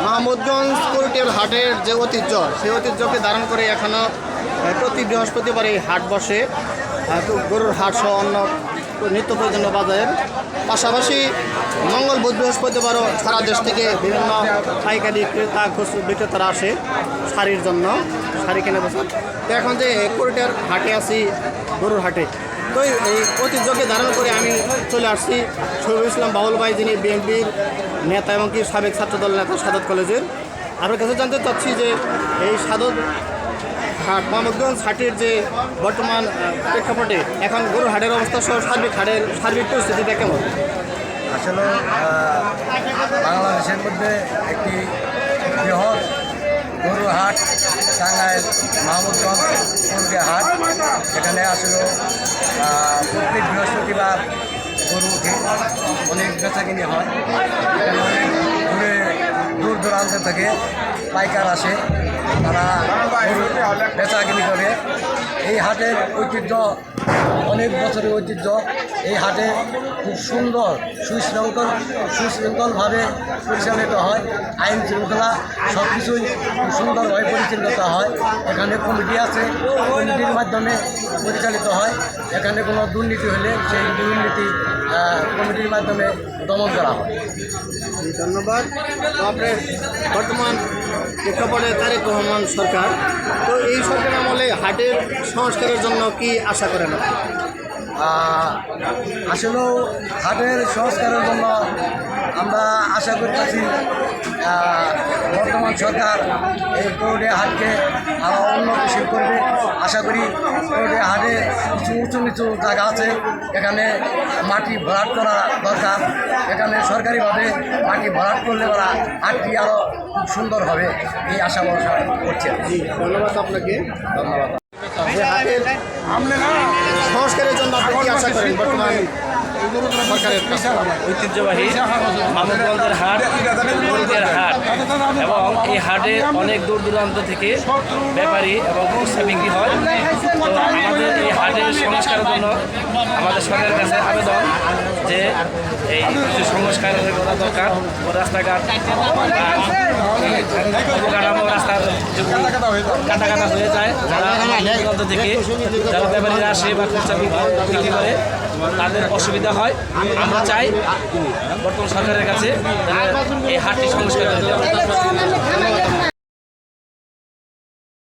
মাহমুদগঞ্জ কুরটিয়াল হাটের যে ঐতিহ্য, সেই ঐতিহ্যকে ধারণ করে এখনও প্রতি বৃহস্পতিবার এই হাট বসে। গরুর হাট সহ অন্য নিত্য প্রয়োজনীয় বাজারের পাশাপাশি মঙ্গল বুধ বৃহস্পতিবারও সারা দেশ থেকে বিভিন্ন পাইকারি ক্রেতা খুচরো বিক্রেতারা আসে শাড়ির জন্য, শাড়ি কেনা বছর। তো এখন যে কুরটিয়াল হাটে আছি, গরুর হাটে, তো এই ঐতিহ্যকে ধারণ করে আমি চলে আসছি শহীদুল ইসলাম বাউল ভাই, যিনি বিএনপির নেতা এবং কি সাবেক ছাত্রদল নেতা সাদত কলেজের। আপনার কাছে জানতে চাচ্ছি যে এই সাদত হাট, মাহমুদগঞ্জ হাটের যে বর্তমান প্রেক্ষাপটে এখন গরুর হাটের অবস্থা সহ সার্বিক পরিস্থিতিটা কেমন? আসলে বাংলাদেশের মধ্যে একটি বৃহৎ গরু হাট টাঙ্গাইল মাহমুদগঞ্জ কুরটিয়া হাট। এখানে আসলে প্রত্যেক বৃহস্পতিবার গরু উঠে অনেক বেচাকিনি হয়। এখানে অনেক দূর দূরান্ত থেকে পাইকার আসে, তারা গরু বেচাকিনি করে। এই হাটের ঐতিহ্য অনেক বছরের ঐতিহ্য। এই হাটে খুব সুন্দর সুশৃঙ্খলভাবে পরিচালিত হয়। আইন শৃঙ্খলা সব কিছুই খুব সুন্দরভাবে পরিচালিত হয়। এখানে কমিটি আছে, কমিটির মাধ্যমে পরিচালিত হয়। এখানে কোনো দুর্নীতি হলে সেই দুর্নীতি কমিটির মাধ্যমে দমন করা হয়। ধন্যবাদ। তো আপনার বর্তমান প্রেক্ষাপটে তারেক রহমান সরকার, তো এই সরকার আমলে হাটের সংস্কারের জন্য কি আশা করেন? আসলেও হাটের সংস্কারের জন্য আমরা আশা করতেছি বর্তমান সরকার এই কুরটিয়া হাটকে আরও উন্নতিশীল করবে। আশা করি কুরটিয়া হাটে কিছু উঁচু নিচু জায়গা আছে, এখানে মাটি ভরাট করা দরকার। এখানে সরকারিভাবে মাটি ভরাট করলে ওরা হাটটি আরও খুব সুন্দর হবে, এই আশা ভরসা করছে। জি, ধন্যবাদ আপনাকে। ধন্যবাদ। যে হাটের সংস্কারের জন্য আপনি কি আশা করেন বর্তমান সরকারের কাছে? ঐতিহ্যবাহী মামুদগঞ্জের হাট গরুদের হাট এবং এই হাটে অনেক দূর দূরান্ত থেকে ব্যাপারী এবং খুচরা বিক্রি হয়। তো আমাদের এই হাটের সংস্কারের জন্য আমাদের সরকারের কাছে আবেদন যে এই কিছু সংস্কার করা দরকার ও রাস্তাঘাট অবকাঠামো রাস্তার কাটা কাটা হয়ে যায়, যারা দূরান্ত থেকে যারা ব্যাপারীরা আসে বা খুচরা বিক্রি করে তাদের অসুবিধা হয়। আমরা চাই বর্তমান সরকারের কাছে এই হাটটি সংস্কার করে দেওয়া।